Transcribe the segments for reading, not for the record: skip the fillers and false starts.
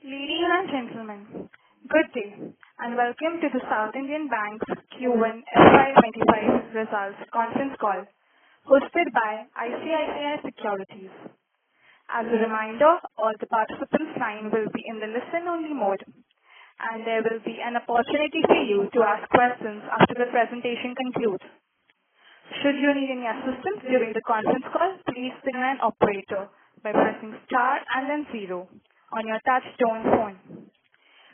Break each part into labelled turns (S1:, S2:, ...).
S1: Ladies and gentlemen, good day and welcome to the South Indian Bank's Q1 FY25 results conference call hosted by ICICI Securities. As a reminder, all the participants' line will be in the listen-only mode and there will be an opportunity for you to ask questions after the presentation concludes. Should you need any assistance during the conference call, please signal an operator by pressing star and then 0 on your touch-tone phone.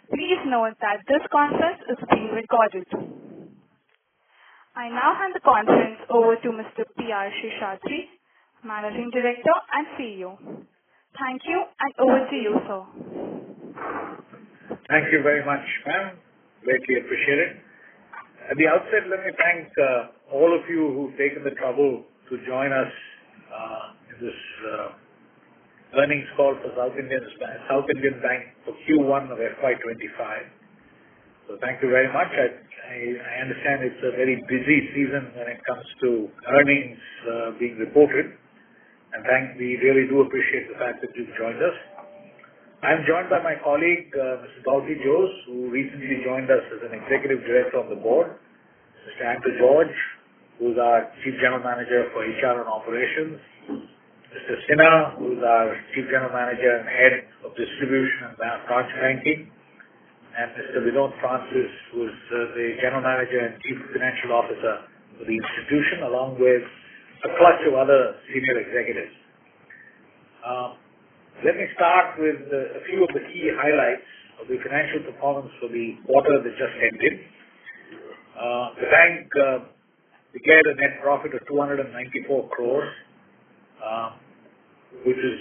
S1: Please note that this conference is being recorded. I now hand the conference over to Mr. P.R. Seshadri, Managing Director and CEO. Thank you and over to you, sir.
S2: Thank you very much, ma'am. Greatly appreciate it. At the outset, let me thank all of you who've taken the trouble to join us in this earnings call for South Indian Bank for Q1 of FY25. So thank you very much. I understand it's a very busy season when it comes to earnings being reported, and we really do appreciate the fact that you've joined us. I'm joined by my colleague, Mr. Bauti Jose, who recently joined us as an Executive Director on the board, Mr. Andrew George, who's our Chief General Manager for HR and Operations, Mr. Sinha, who is our Chief General Manager and Head of Distribution and Branch Banking, and Mr. Vinod Francis, who is the General Manager and Chief Financial Officer for the institution, along with a clutch of other senior executives. Let me start with a few of the key highlights of the financial performance for the quarter that just ended. The bank declared a net profit of 294 crores, which is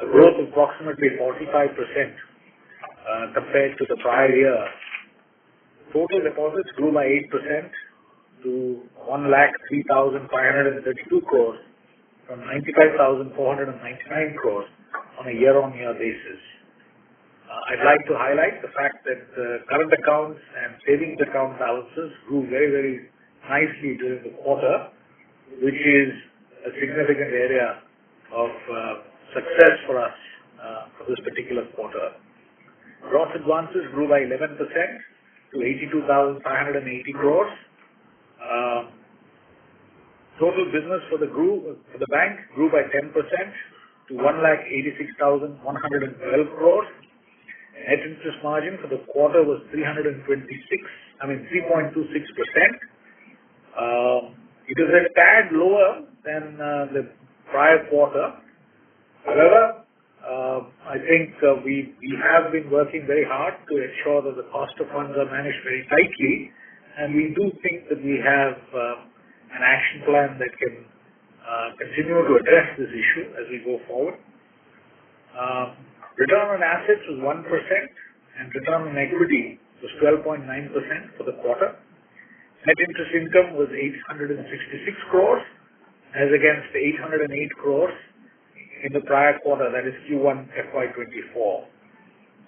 S2: a growth of approximately 45% compared to the prior year. Total deposits grew by 8% to 1,03,532 crores from 95,499 crores on a year-on-year basis. I'd like to highlight the fact that current accounts and savings account balances grew very, very nicely during the quarter, which is a significant area of success for us for this particular quarter. Gross advances grew by 11% to 82,580 crores. Total business for the bank grew by 10% to 1,86,112 crores. Net interest margin for the quarter was 3.26%. It is a tad lower than the prior quarter. However, I think we have been working very hard to ensure that the cost of funds are managed very tightly, and we do think that we have an action plan that can continue to address this issue as we go forward. Return on assets was 1% and return on equity was 12.9% for the quarter. Net interest income was 866 crores as against 808 crores in the prior quarter, that is Q1 FY24.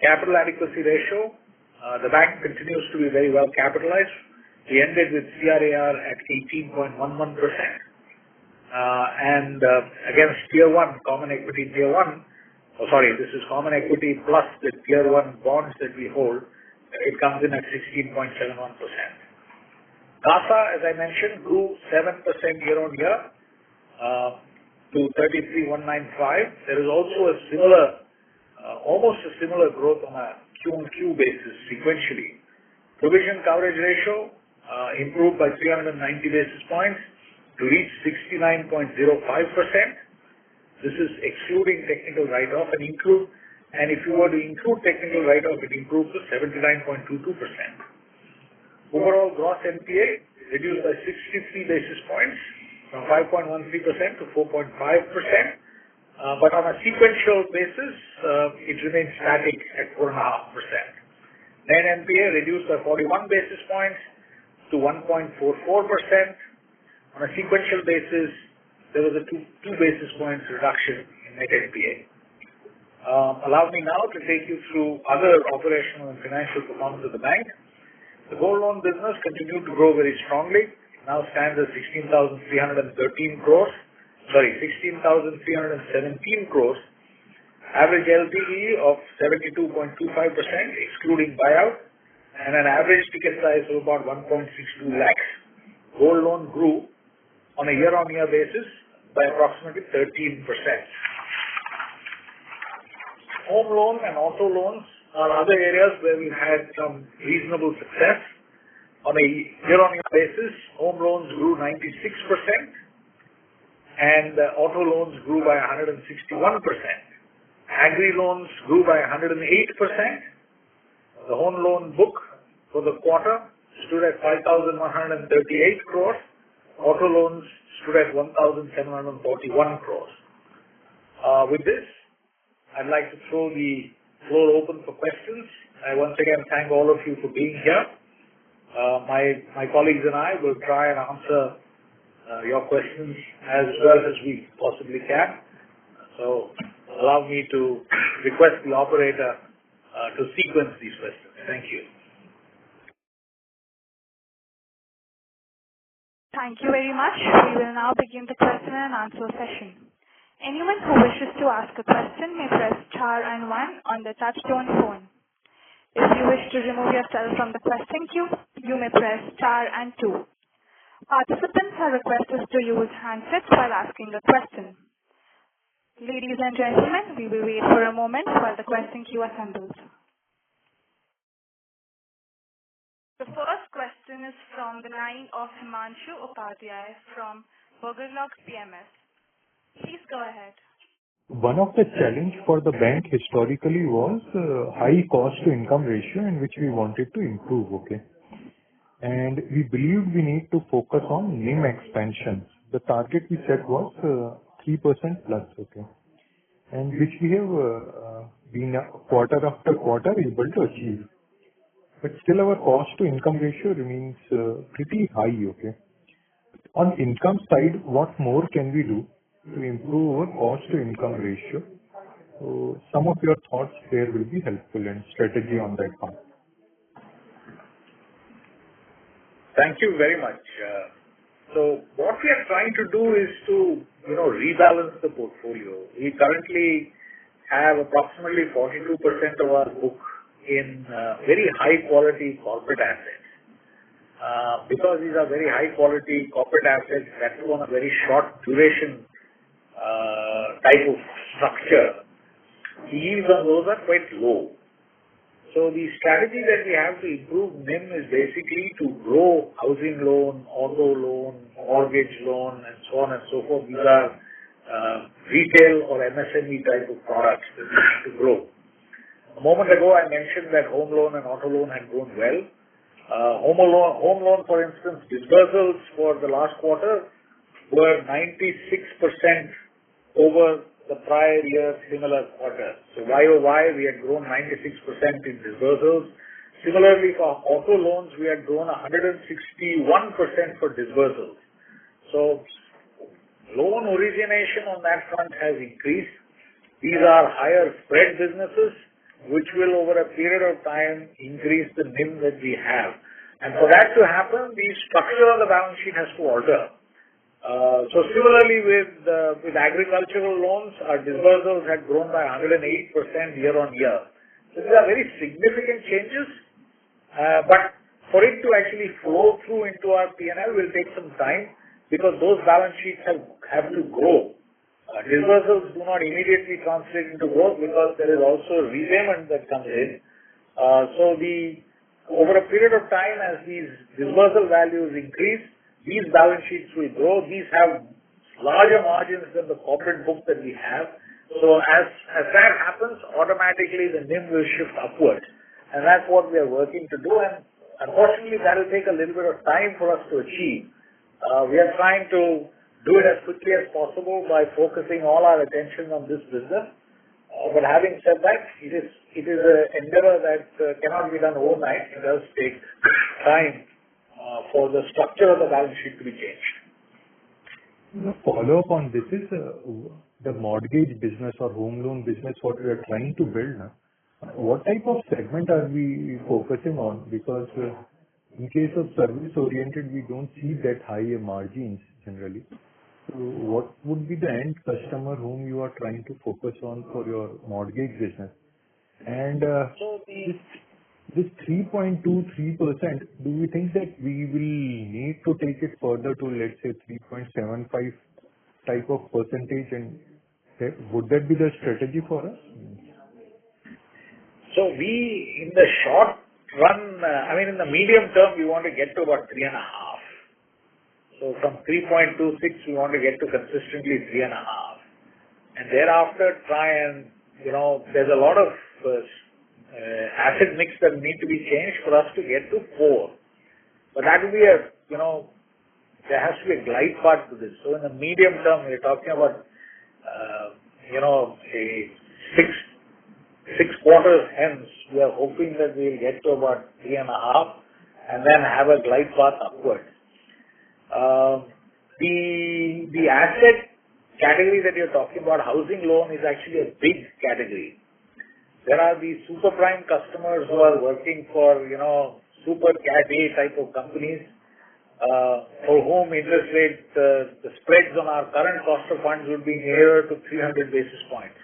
S2: Capital adequacy ratio, the bank continues to be very well capitalized. We ended with CRAR at 18.11%. And against Tier 1, Common Equity Tier 1, this is Common Equity plus the Tier 1 bonds that we hold, it comes in at 16.71%. CASA, as I mentioned, grew 7% year-on-year to 33,195. There is also almost a similar growth on a Q-on-Q basis sequentially. Provision coverage ratio improved by 390 basis points to reach 69.05%. This is excluding technical write-off and if you were to include technical write-off, it improves to 79.22%. Overall gross NPA reduced by 63 basis points from 5.13% to 4.5%, but on a sequential basis, it remains static at 4.5%. Net NPA reduced by 41 basis points to 1.44%. On a sequential basis, there was a 2 basis points reduction in net NPA. Allow me now to take you through other operational and financial performance of the bank. The gold loan business continued to grow very strongly. It now stands at 16,317 crores, average LTV of 72.25% excluding buyout, and an average ticket size of about 1.62 lakhs. Gold loan grew on a year-on-year basis by approximately 13%. Home loan and auto loans are other areas where we've had some reasonable success. On a year-on-year basis, home loans grew 96%, and auto loans grew by 161%. Agri loans grew by 108%. The home loan book for the quarter stood at 5,138 crores. Auto loans stood at 1,741 crores. With this, I'd like to throw the floor open for questions. I once again thank all of you for being here. My colleagues and I will try and answer your questions as well as we possibly can. So allow me to request the operator to sequence these questions. Thank you.
S1: Thank you very much. We will now begin the question and answer session. Anyone who wishes to ask a question may press star and 1 on the touch-tone phone. If you wish to remove yourself from the question queue, you may press star and 2. Participants are requested to use handsets while asking a question. Ladies and gentlemen, we will wait for a moment while the question queue assembles. The first question is from the line of Himanshu Upadhyay from Bergerlock PMS. Please go ahead.
S3: One of the challenge for the bank historically was high cost to income ratio, in which we wanted to improve, okay? And we believed we need to focus on NIM expansion. The target we set was 3% plus, okay? And which we have been quarter after quarter able to achieve. But still our cost to income ratio remains pretty high, okay? On income side, what more can we do to improve our cost to income ratio? So some of your thoughts there will be helpful and strategy on that part.
S2: Thank you very much. So what we are trying to do is to, rebalance the portfolio. We currently have approximately 42% of our book in very high quality corporate assets. Because these are very high quality corporate assets that on a very short duration type of structure, the yields on those are quite low. So the strategy that we have to improve NIM is basically to grow housing loan, auto loan, mortgage loan, and so on and so forth. These are retail or MSME type of products that we have to grow. A moment ago, I mentioned that home loan and auto loan had grown well. Home loan, for instance, disbursals for the last quarter were 96% over the prior year similar quarter. So YOY, we had grown 96% in disbursals. Similarly, for auto loans, we had grown 161% for disbursals. So loan origination on that front has increased. These are higher spread businesses, which will over a period of time increase the NIM that we have. And for that to happen, the structure of the balance sheet has to alter. So similarly with agricultural loans, our disbursals had grown by 108% year on year. So these are very significant changes, but for it to actually flow through into our P&L will take some time because those balance sheets have to grow. Disbursals do not immediately translate into growth because there is also repayment that comes in. So over a period of time, as these disbursal values increase, these balance sheets will grow. These have larger margins than the corporate book that we have. So as that happens, automatically the NIM will shift upwards. And that's what we are working to do. And unfortunately, that will take a little bit of time for us to achieve. We are trying to do it as quickly as possible by focusing all our attention on this business. But having said that, it is an endeavor that cannot be done overnight. It does take time for the structure of the balance sheet to be changed.
S3: The follow-up on this is the mortgage business or home loan business, what we are trying to build now. What type of segment are we focusing on? Because in case of service-oriented, we don't see that high margins generally. So what would be the end customer whom you are trying to focus on for your mortgage business? And
S2: So
S3: this 3.23%, do you think that we will need to take it further to, let's say, 3.75 type of percentage, and would that be the strategy for us?
S2: So we, in the short run, in the medium term, we want to get to about 3.5. So from 3.26, we want to get to consistently 3.5. And thereafter, try and, there's a lot of asset mix that need to be changed for us to get to 4. But that will be there has to be a glide path to this. So in the medium term, we're talking about, a six quarters hence, we are hoping that we'll get to about 3.5 and then have a glide path upwards. The asset category that you're talking about, housing loan, is actually a big category. There are these super prime customers who are working for, super cat A type of companies, for whom interest rate, the spreads on our current cost of funds would be nearer to 300 basis points.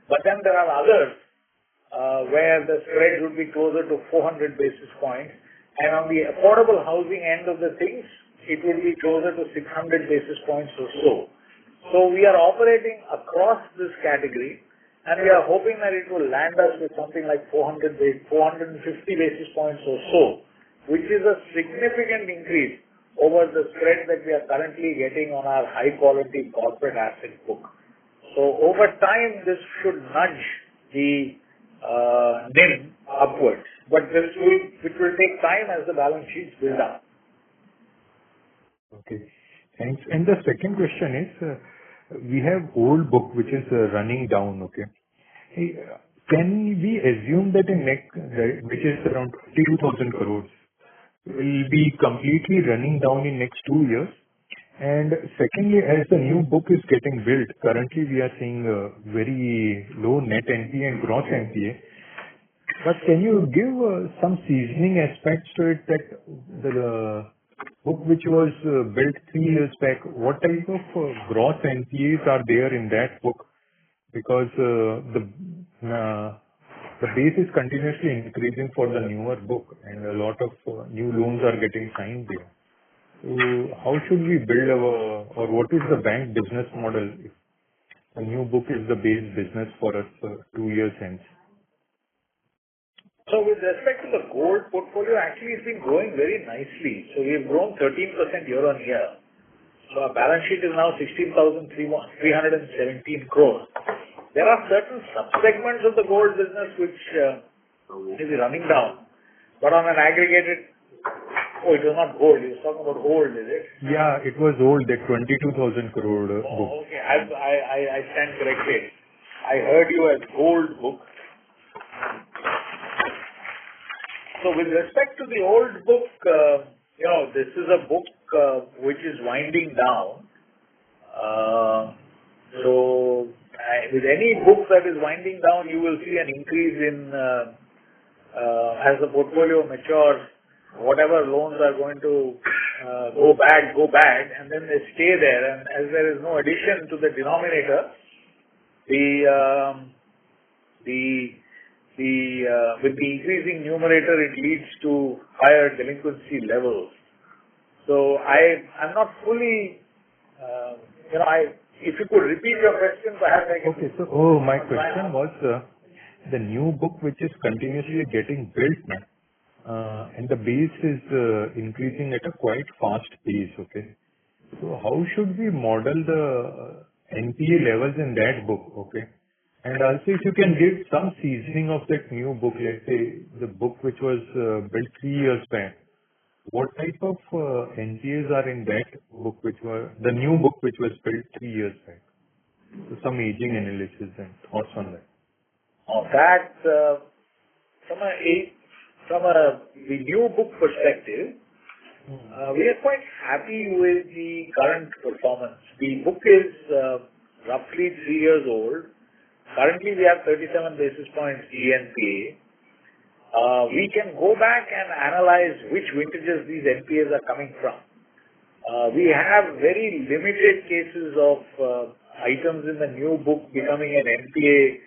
S2: But then there are others, where the spreads would be closer to 400 basis points. And on the affordable housing end of the things, it will be closer to 600 basis points or so. So we are operating across this category, and we are hoping that it will land us with something like 450 basis points or so, which is a significant increase over the spread that we are currently getting on our high-quality corporate asset book. So over time, this should nudge the NIM upwards, but it will take time as the balance sheets build up.
S3: Okay, thanks. And the second question is, we have old book which is running down, okay? Can we assume that which is around 22,000 crores, will be completely running down in next 2 years? And secondly, as the new book is getting built, currently we are seeing very low net NPA and gross NPA. But can you give some seasoning aspects to it, that the book which was built 3 years back, what type of gross NPAs are there in that book? Because the base is continuously increasing for the newer book, and a lot of new loans are getting signed there. So how should we build or what is the bank business model if a new book is the base business for us 2 years hence?
S2: So with respect to the gold portfolio, actually it's been growing very nicely. So we've grown 13% year on year. So our balance sheet is now 16,317 crores. There are certain sub-segments of the gold business which is running down. But on an aggregated, it was not gold, you were talking about old, is it?
S3: Yeah, it was old, that 22,000 crore book.
S2: Oh, okay, I stand corrected. I heard you as gold book. So with respect to the old book, this is a book which is winding down. With any book that is winding down, you will see an increase in, as the portfolio matures, whatever loans are going to go bad, and then they stay there. And as there is no addition to the denominator, with the increasing numerator, it leads to higher delinquency levels. So I'm not fully, if you could repeat your question, perhaps I can.
S3: Okay, so my question was the new book which is continuously getting built now, and the base is increasing at a quite fast pace, okay? So how should we model the NPA levels in that book, okay? And also if you can give some seasoning of that new book, let's say the book which was built 3 years back, what type of NPAs are in that book the new book which was built 3 years back? So some aging analysis and thoughts on that.
S2: From the new book perspective, we are quite happy with the current performance. The book is roughly 3 years old. Currently, we have 37 basis points GNPA. We can go back and analyze which vintages these NPAs are coming from. We have very limited cases of items in the new book becoming an NPA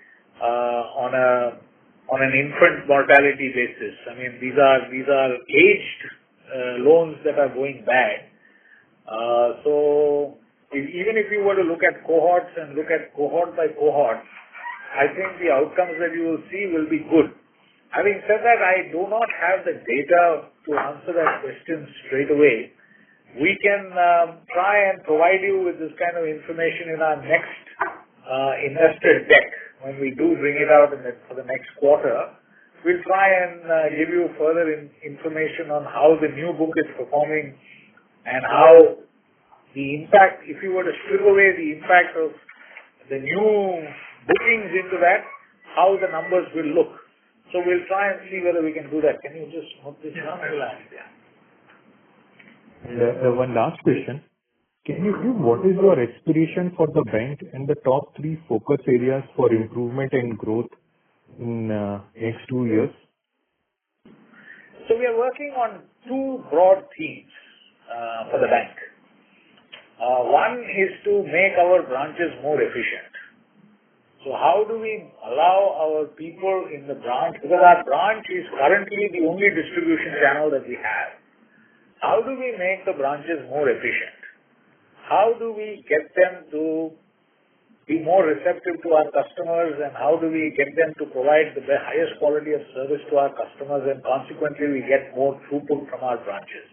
S2: on an infant mortality basis. I mean, these are aged loans that are going bad. So even if you were to look at cohorts and look at cohort by cohort, I think the outcomes that you will see will be good. Having said that, I do not have the data to answer that question straight away. We can try and provide you with this kind of information in our next investor deck when we do bring it out for the next quarter. We'll try and give you further information on how the new book is performing and how the impact, if you were to strip away the impact of the new bookings into that, how the numbers will look. So we'll try and see whether we can do that. Can you just note this down?
S3: One last question. Can you give what is your aspiration for the bank and the top 3 focus areas for improvement and growth in next 2 years?
S2: So we are working on 2 broad themes for the bank. One is to make our branches more efficient. So how do we allow our people in the branch, because our branch is currently the only distribution channel that we have. How do we make the branches more efficient? How do we get them to be more receptive to our customers, and how do we get them to provide the highest quality of service to our customers, and consequently we get more throughput from our branches?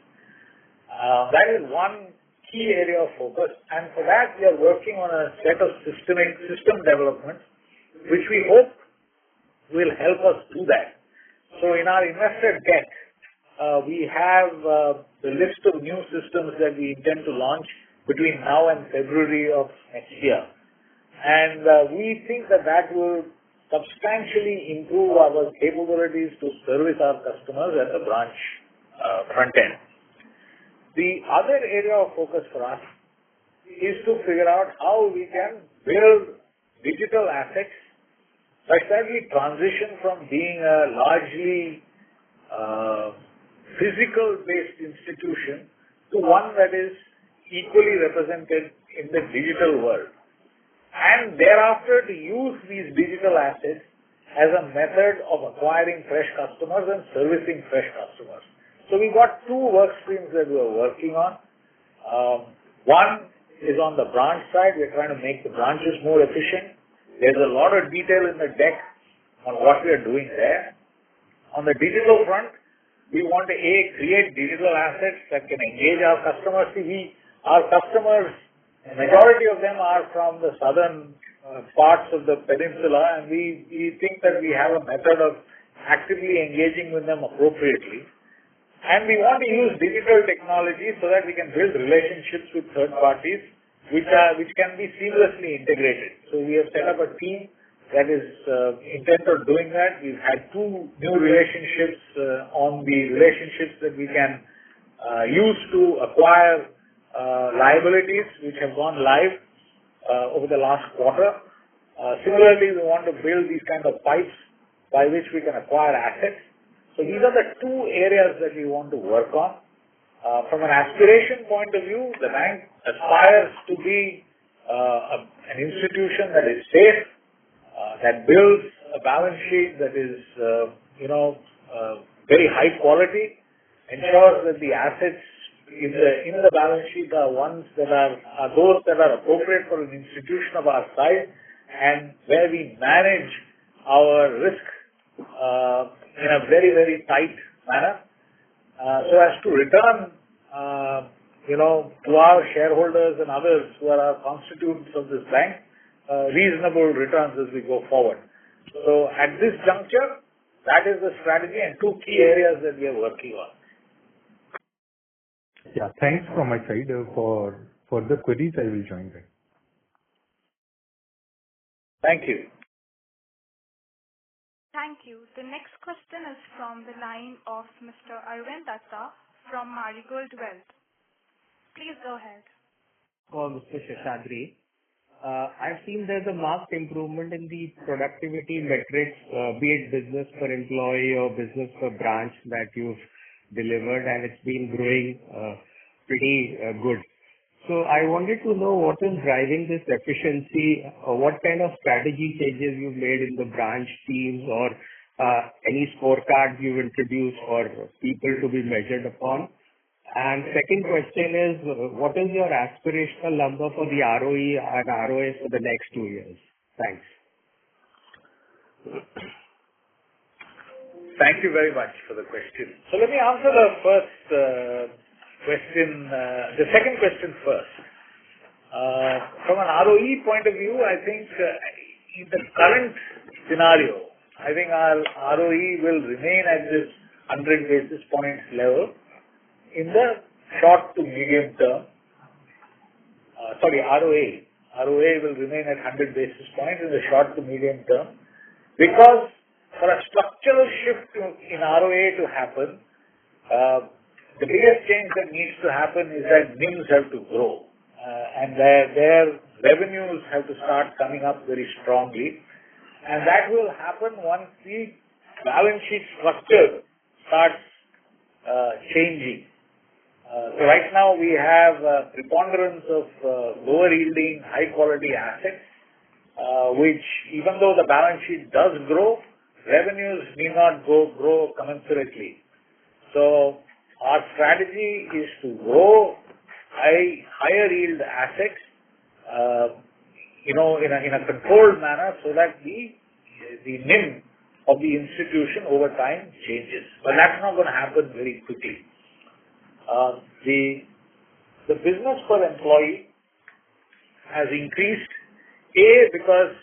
S2: That is one key area of focus, and for that we are working on a set of system developments which we hope will help us do that. So in our investor deck, we have the list of new systems that we intend to launch between now and February of next year. And we think that will substantially improve our capabilities to service our customers at the branch front end. The other area of focus for us is to figure out how we can build digital assets such that we transition from being a largely physical-based institution to one that is equally represented in the digital world. And thereafter to use these digital assets as a method of acquiring fresh customers and servicing fresh customers. So we've got 2 work streams that we are working on. One is on the branch side. We're trying to make the branches more efficient. There's a lot of detail in the deck on what we are doing there. On the digital front, we want to create digital assets that can engage our customers. Our customers, the majority of them are from the southern parts of the peninsula, and we think that we have a method of actively engaging with them appropriately. And we want to use digital technology so that we can build relationships with third parties which can be seamlessly integrated. So we have set up a team that is intent on doing that. We've had 2 new relationships on the relationships that we can use to acquire liabilities which have gone live over the last quarter. Similarly, we want to build these kind of pipes by which we can acquire assets. So these are the 2 areas that we want to work on. From an aspiration point of view, the bank aspires to be an institution that is safe, that builds a balance sheet that is, very high quality, ensures that the assets in the balance sheet are ones that are those that are appropriate for an institution of our size, and where we manage our risk in a very, very tight manner, so as to return, to our shareholders and others who are our constituents of this bank, reasonable returns as we go forward. So at this juncture, that is the strategy and 2 key areas that we are working on.
S3: Yeah, thanks from my side. For the queries, I will join back.
S2: Thank you.
S1: Thank you. The next question is from the line of Mr. Arvind Datta from Marigold Wealth. Please go ahead.
S4: Mr. Sheshadri, I've seen there's a marked improvement in the productivity metrics, be it business per employee or business per branch that you've delivered, and it's been growing pretty good. So I wanted to know what is driving this efficiency, what kind of strategy changes you've made in the branch teams or any scorecards you've introduced for people to be measured upon. And second question is, what is your aspirational number for the ROE and ROA for the next 2 years? Thanks.
S2: Thank you very much for the question. So let me answer the first the second question first. From an ROE point of view, I think in the current scenario, I think our ROE will remain at this 100 basis points level in the short to medium term. ROA will remain at 100 basis points in the short to medium term, because for a structural shift in ROA to happen, the biggest change that needs to happen is that NIMs have to grow, and their revenues have to start coming up very strongly, and that will happen once the balance sheet structure starts changing. So right now we have a preponderance of lower yielding, high quality assets, which even though the balance sheet does grow, revenues need not grow commensurately. So our strategy is to grow higher yield assets, in a controlled manner, so that the NIM of the institution over time changes. But that's not going to happen very quickly. The business per employee has increased, because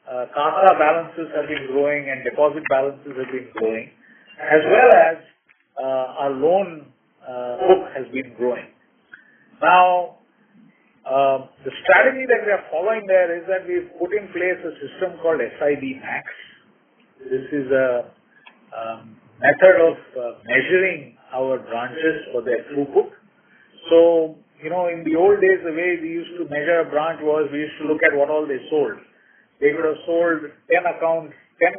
S2: CASA balances have been growing and deposit balances have been growing, as well as our loan book has been growing. Now, the strategy that we are following there is that we've put in place a system called SIB Max. This is a method of measuring our branches for their throughput. So, in the old days, the way we used to measure a branch was we used to look at what all they sold. They could have sold 10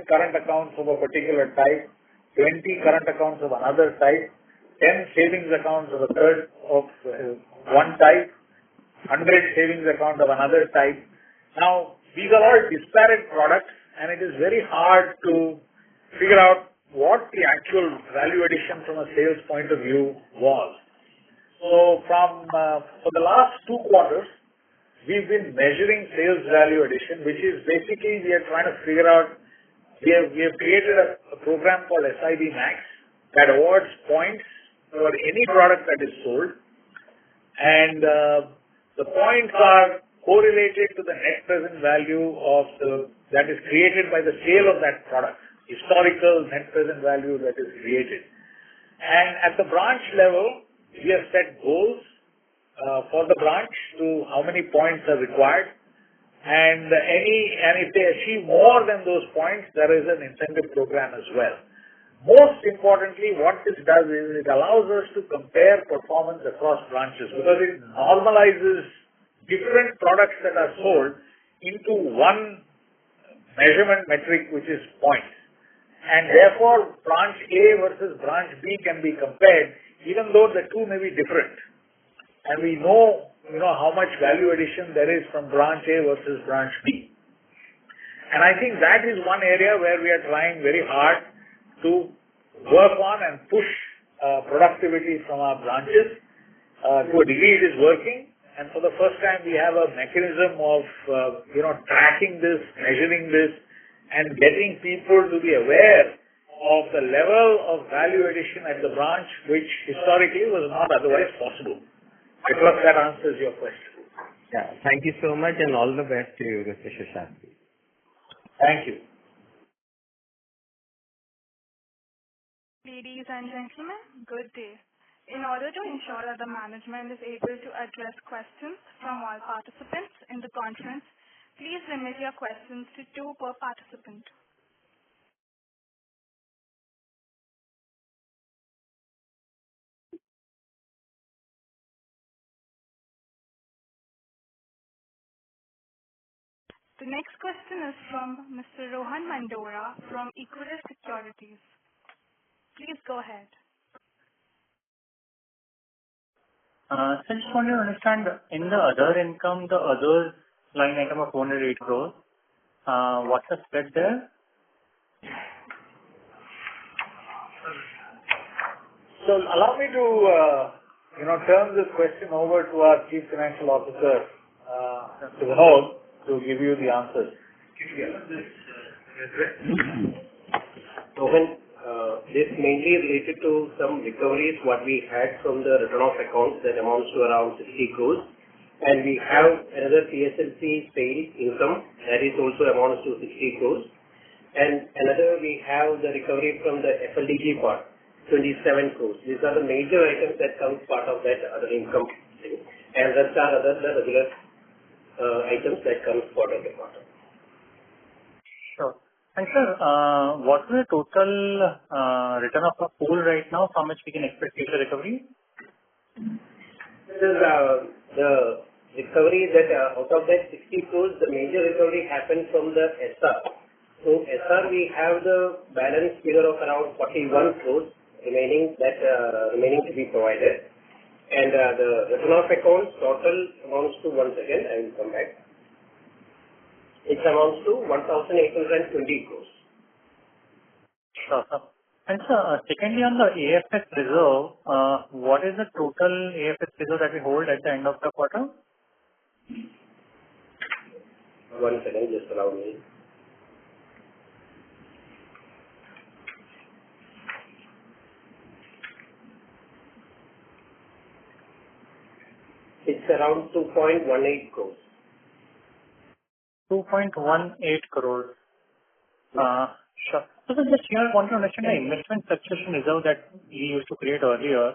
S2: current accounts of a particular type, 20 current accounts of another type, 10 savings accounts of one type, 100 savings accounts of another type. Now, these are all disparate products, and it is very hard to figure out what the actual value addition from a sales point of view was. So for the last 2 quarters, we've been measuring sales value addition, which is basically we are trying to figure out, we have created a program called SIB Max that awards points for any product that is sold, and the points are correlated to the net present value that is created by the sale of that product, historical net present value that is created. And at the branch level, we have set goals for the branch to how many points are required, and if they achieve more than those points, there is an incentive program as well. Most importantly, what this does is it allows us to compare performance across branches, because it normalizes different products that are sold into one measurement metric, which is points. And therefore, branch A versus branch B can be compared, even though the two may be different. And we know, how much value addition there is from branch A versus branch B. And I think that is one area where we are trying very hard to work on and push productivity from our branches. To a degree, it is working. And for the first time, we have a mechanism of, tracking this, measuring this, and getting people to be aware of the level of value addition at the branch, which historically was not otherwise possible. I trust that answers your question.
S4: Yeah, thank you so much, and all the best to you, Mr. Shashadri.
S2: Thank you.
S1: Ladies and gentlemen, good day. In order to ensure that the management is able to address questions from all participants in the conference, please limit your questions to 2 per participant. The next question is from Mr. Rohan Mandora from Equirus Securities. Please go ahead.
S5: So I just wanted to understand in the other income, the other line item of 408 crores, what's the split there?
S2: So allow me to, turn this question over to our Chief Financial Officer, to Vinod, to give you the answers. Can you give us this address?
S6: Mohan, this mainly related to some recoveries what we had from the return of accounts that amounts to around 60 crores. And we have another PSLC sale income that is also amounts to 60 crores. And another we have the recovery from the FLDG part, 27 crores. These are the major items that comes part of that other income thing. And rest are other the regular items that comes part of the quarter.
S5: Sure. And sir, what is the total return of the pool right now from which we can expect future recovery?
S6: This is the recovery that out of that 60 crores, the major recovery happened from the SR. So SR we have the balance figure of around 41 crores remaining to be provided. And the return of accounts total amounts to, once again, I will come back. It amounts to 1,820 crores.
S5: Sure, sir. And sir, secondly, on the AFS reserve, what is the total AFS reserve that we hold at the end of the quarter?
S6: One second, just allow me. It's around 2.18 crores.
S5: 2.18 crores. Sure. So just here, I want to understand the investment fluctuation reserve that we used to create earlier.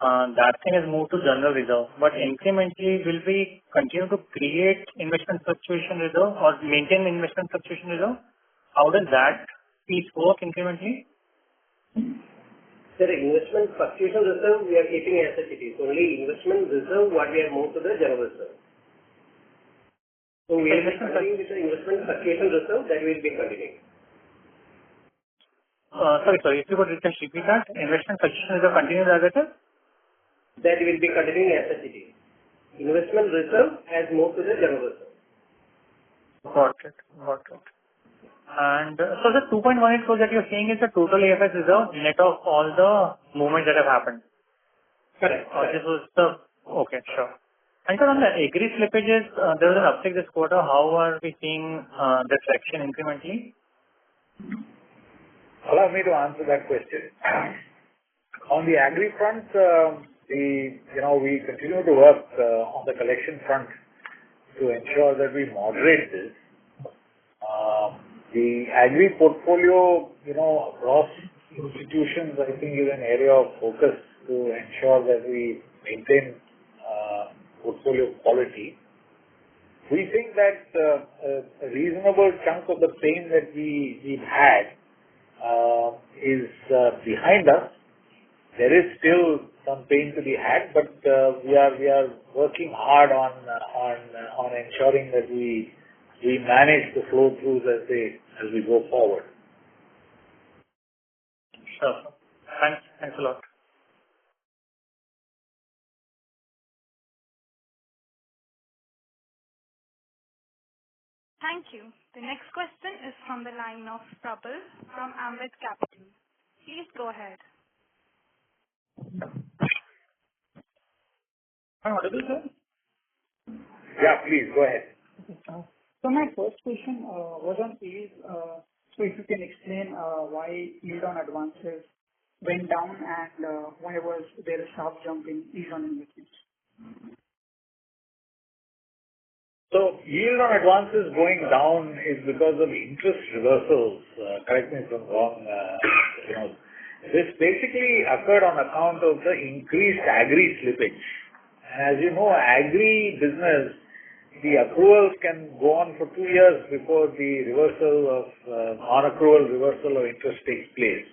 S5: That thing has moved to general reserve. But incrementally, will we continue to create investment fluctuation reserve or maintain investment fluctuation reserve? How does that piece work incrementally?
S6: Sir, investment fluctuation reserve we are keeping as it is. Only investment reserve what we have moved to the general reserve. So we are continuing with the investment fluctuation reserve that we will be continuing.
S5: Sorry. If you could just repeat that. Investment fluctuation reserve continues as it is?
S6: That will be continuing as it is. Investment reserve has moved to the general reserve.
S5: Got it. And so the 2.18 crores that you're saying is the total AFS reserve net of all the movements that have happened?
S6: Correct.
S5: This was the... Okay, sure. And sir, on the agri slippages, there was an uptick this quarter. How are we seeing the traction incrementally?
S2: Allow me to answer that question. On the agri front, we continue to work on the collection front to ensure that we moderate this. The agri portfolio, across institutions, I think is an area of focus to ensure that we maintain portfolio quality. We think that a reasonable chunk of the pain that we've had is behind us. There is still some pain to be had, but we are working hard on ensuring that we manage the flow throughs as we go forward.
S5: Sure. Thanks a lot.
S1: Thank you. The next question is from the line of Prabal from Ambit Capital. Please go ahead.
S7: Am I audible, sir?
S2: Yeah, please go ahead.
S7: So my first question was on yield. So if you can explain why yield on advances went down and why was there a sharp jump in yield on investments?
S2: So yield on advances going down is because of interest reversals. Correct me if I'm wrong. This basically occurred on account of the increased agri slippage. And as you know, agri business, the accruals can go on for 2 years before the reversal of on-accrual reversal of interest takes place.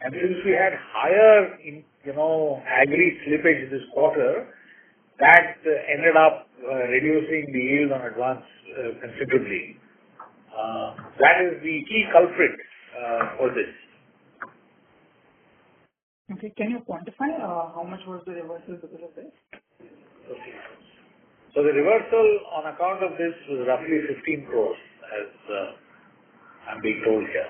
S2: And since we had higher, agri slippage this quarter, that ended up reducing the yield on advance considerably. That is the key culprit for this.
S7: Okay. Can you quantify how much was the reversal because of this?
S2: So the reversal on account of this was roughly 15 crores, as I'm being told here.